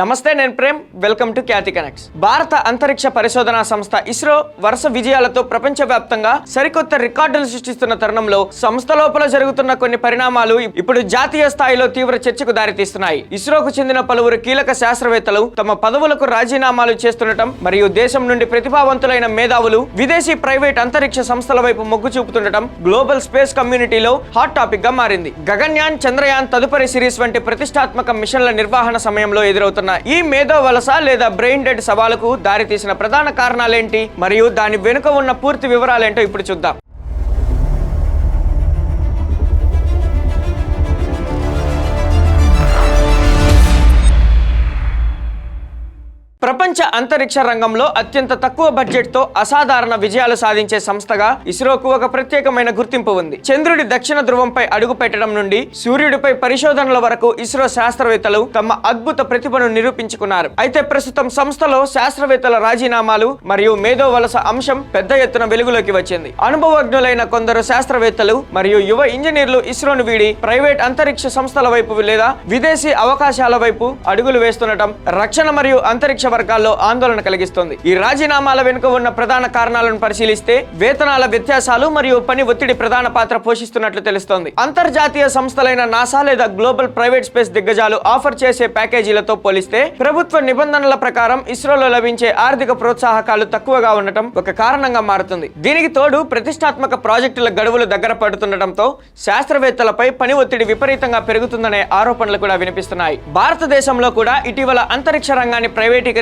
నమస్తే, నేను Prem. Welcome to Khyati connects. భారత అంతరిక్ష పరిశోధనా సంస్థ ఇస్రో వరుస విజయాలతో ప్రపంచవ్యాప్తంగా సరికొత్త రికార్డులు సృష్టిస్తున్న తరుణంలో సంస్థ లోపల జరుగుతున్న కొన్ని పరిణామాలు ఇప్పుడు జాతీయ స్థాయిలో తీవ్ర చర్చకు దారితీస్తున్నాయి. ఇస్రోకు చెందిన పలువురు కీలక శాస్త్రవేత్తలు తమ పదవులకు రాజీనామాలు చేస్తుండటం మరియు దేశం నుండి ప్రతిభావంతులైన మేధావులు విదేశీ ప్రైవేట్ అంతరిక్ష సంస్థల వైపు మొగ్గు చూపుతుండటం గ్లోబల్ స్పేస్ కమ్యూనిటీలో హాట్ టాపిక్ గా మారింది. గగన్యాన్, చంద్రయాన్ తదుపరి సిరీస్ వంటి ప్రతిష్టాత్మక మిషన్ల నిర్వహణ సమయంలో ఎదురవుతున్న ఈ మేధో వలస లేదా బ్రెయిన్ డెడ్ సవాలుకు దారితీసిన ప్రధాన కారణాలేంటి మరియు దాని వెనుక ఉన్న పూర్తి వివరాలేంటో ఇప్పుడు చూద్దాం. ప్రపంచ అంతరిక్ష రంగంలో అత్యంత తక్కువ బడ్జెట్తో అసాధారణ విజయాలు సాధించే సంస్థగా ఇస్రోకు ఒక ప్రత్యేకమైన గుర్తింపు ఉంది. చంద్రుడి దక్షిణ ధ్రువంపై అడుగు పెట్టడం నుండి సూర్యుడిపై పరిశోధనల వరకు ఇస్రో శాస్త్రవేత్తలు తమ అద్భుత ప్రతిభను నిరూపించుకున్నారు. అయితే ప్రస్తుతం సంస్థలో శాస్త్రవేత్తల రాజీనామాలు మరియు మేధో వలస అంశం పెద్ద ఎత్తున వెలుగులోకి వచ్చింది. అనుభవజ్ఞులైన కొందరు శాస్త్రవేత్తలు మరియు యువ ఇంజనీర్లు ఇస్రోను వీడి ప్రైవేట్ అంతరిక్ష సంస్థల వైపు లేదా విదేశీ అవకాశాల వైపు అడుగులు వేస్తుండటం రక్షణ మరియు అంతరిక్ష వర్గాల్లో ఆందోళన కలిగిస్తుంది. ఈ రాజీనామాల వెనుక ఉన్న ప్రధాన కారణాలను పరిశీలిస్తే వేతనాల వ్యత్యాసాలు మరియు పని ఒత్తిడి ప్రధాన పాత్ర పోషిస్తున్నట్లు తెలుస్తోంది. అంతర్జాతీయ సంస్థలైన నాసా లేదా గ్లోబల్ ప్రైవేట్ స్పేస్ దిగ్గజాలు ఆఫర్ చేసే ప్యాకేజీలతో పోలిస్తే ప్రభుత్వ నిబంధనల ప్రకారం ఇస్రోలో లభించే ఆర్థిక ప్రోత్సాహకాలు తక్కువగా ఉండటం ఒక కారణంగా మారుతుంది. దీనికి తోడు ప్రతిష్టాత్మక ప్రాజెక్టుల గడువులు దగ్గర పడుతుండటంతో శాస్త్రవేత్తలపై పని ఒత్తిడి విపరీతంగా పెరుగుతుందనే ఆరోపణలు కూడా వినిపిస్తున్నాయి. భారతదేశంలో కూడా ఇటీవల అంతరిక్ష రంగాన్ని ప్రైవేటీకరించడం,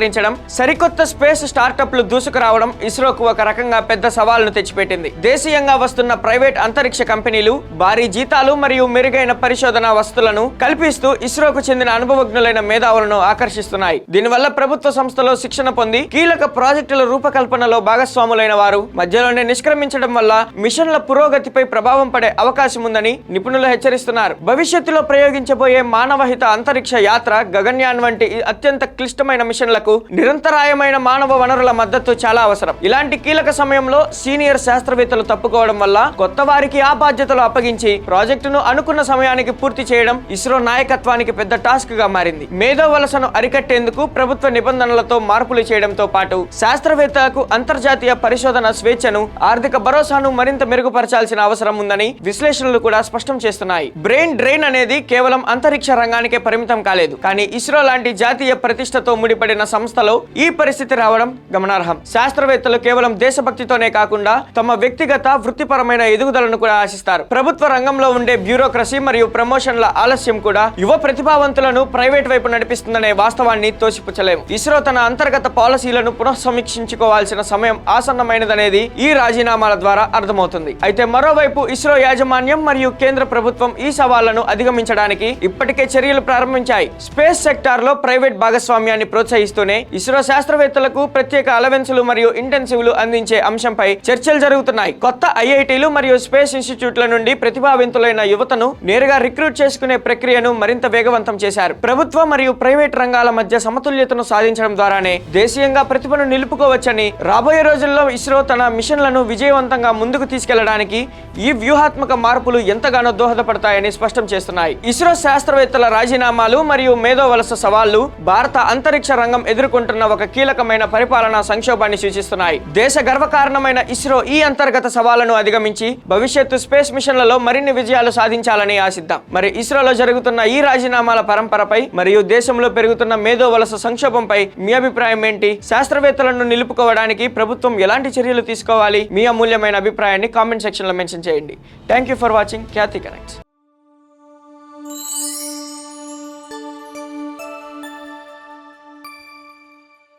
సరికొత్త స్పేస్ స్టార్టప్లు దూసుకురావడం ఇస్రోకు ఒక రకంగా పెద్ద సవాలును తెచ్చిపెట్టింది. దేశీయంగా వస్తున్న ప్రైవేట్ అంతరిక్ష కంపెనీలు భారీ జీతాలు మరియు మెరుగైన పరిశోధన వస్తువులను కల్పిస్తూ ఇస్రోకు చెందిన అనుభవజ్ఞులైన మేధావులను ఆకర్షిస్తున్నాయి. దీనివల్ల ప్రభుత్వ సంస్థలో శిక్షణ పొంది కీలక ప్రాజెక్టుల రూపకల్పనలో భాగస్వాములైన వారు మధ్యలోనే నిష్క్రమించడం వల్ల మిషన్ల పురోగతిపై ప్రభావం పడే అవకాశం ఉందని నిపుణులు హెచ్చరిస్తున్నారు. భవిష్యత్తులో ప్రయోగించబోయే మానవహిత అంతరిక్ష యాత్ర, గగన్యాన్ వంటి అత్యంత క్లిష్టమైన మిషన్లకు నిరంతరాయమైన మానవ వనరుల మద్దతు చాలా అవసరం. ఇలాంటి కీలక సమయంలో సీనియర్ శాస్త్రవేత్తలు తప్పుకోవడం వల్ల కొత్త వారికి ఆ బాధ్యతలు అప్పగించి ప్రాజెక్టును అనుకున్న సమయానికి పూర్తి చేయడం ఇస్రో నాయకత్వానికి పెద్ద టాస్క్ గా మారింది. మేధో వలసను అరికట్టేందుకు ప్రభుత్వ నిబంధనలతో మార్పులు చేయడంతో పాటు శాస్త్రవేత్తలకు అంతర్జాతీయ పరిశోధన స్వేచ్ఛను, ఆర్థిక భరోసాను మరింత మెరుగుపరచాల్సిన అవసరం ఉందని విశ్లేషణలు కూడా స్పష్టం చేస్తున్నాయి. బ్రెయిన్ డ్రైన్ అనేది కేవలం అంతరిక్ష రంగానికే పరిమితం కాలేదు. కానీ ఇస్రో లాంటి జాతీయ ప్రతిష్టతో ముడిపడిన సంస్థలో ఈ పరిస్థితి రావడం గమనార్హం. శాస్త్రవేత్తలు కేవలం దేశభక్తితోనే కాకుండా తమ వ్యక్తిగత వృత్తిపరమైన ఎదుగుదలను కూడా ఆశిస్తారు. ప్రభుత్వ రంగంలో ఉండే బ్యూరోక్రసీ మరియు ప్రమోషన్ల ఆలస్యం కూడా యువ ప్రతిభావంతులను ప్రైవేట్ వైపు నడిపిస్తుందనే వాస్తవాన్ని తోసిపుచ్చలేము. ఇస్రో తన అంతర్గత పాలసీలను పునఃసమీక్షించుకోవాల్సిన సమయం ఆసన్నమైనదనేది ఈ రాజీనామాల ద్వారా అర్థమవుతుంది. అయితే మరోవైపు ఇస్రో యాజమాన్యం మరియు కేంద్ర ప్రభుత్వం ఈ సవాళ్లను అధిగమించడానికి ఇప్పటికే చర్యలు ప్రారంభించాయి. స్పేస్ సెక్టార్ లో ప్రైవేట్ భాగస్వామ్యాన్ని ప్రోత్సహిస్తూనే ఇస్రో శాస్త్రవేత్తలకు ప్రత్యేక అలవెన్సులు మరియు ఇంటెన్సివ్లు అందించే అంశంపై చర్చలు జరుగుతున్నాయి. కొత్త ఐఐటీలు మరియు స్పేస్ ఇన్స్టిట్యూట్ల నుండి ప్రతిభావంతులైన యువతను నేరుగా రిక్రూట్ చేసుకునే ప్రక్రియను మరింత వేగవంతం చేశారు. ప్రభుత్వ మరియు ప్రైవేట్ రంగాల మధ్య సమతుల్యతను సాధించడం ద్వారానే దేశీయంగా ప్రతిభను నిలుపుకోవచ్చని, రాబోయే రోజుల్లో ఇస్రో తన మిషన్లను విజయవంతంగా ముందుకు తీసుకెళ్లడానికి ఈ వ్యూహాత్మక మార్పులు ఎంతగానో దోహదపడతాయని స్పష్టం చేస్తున్నాయి. ఇస్రో శాస్త్రవేత్తల రాజీనామాలు మరియు మేధో వలస సవాళ్లు భారత అంతరిక్ష రంగం ఎదుర్కొంటున్న ఒక కీలకమైన పరిపాలనా సంక్షోభాన్ని సూచిస్తున్నాయి. దేశ గర్వకారణమైన ఇస్రో ఈ అంతర్గత సవాళ్లను అధిగమించి భవిష్యత్తు స్పేస్ మిషన్లలో మరిన్ని విజయాలు సాధించాలని ఆశిద్దాం. మరి ఇస్రోలో జరుగుతున్న ఈ రాజీనామాల పరంపరపై మరియు దేశంలో పెరుగుతున్న మేధో వలస సంక్షోభంపై మీ అభిప్రాయం ఏంటి? శాస్త్రవేత్తలను నిలుపుకోవడానికి ప్రభుత్వం ఎలాంటి చర్యలు తీసుకోవాలి? మీ అమూల్యమైన అభిప్రాయాన్ని కామెంట్ సెక్షన్ లో మెన్షన్ చేయండి. Thank you for watching Khyati connects.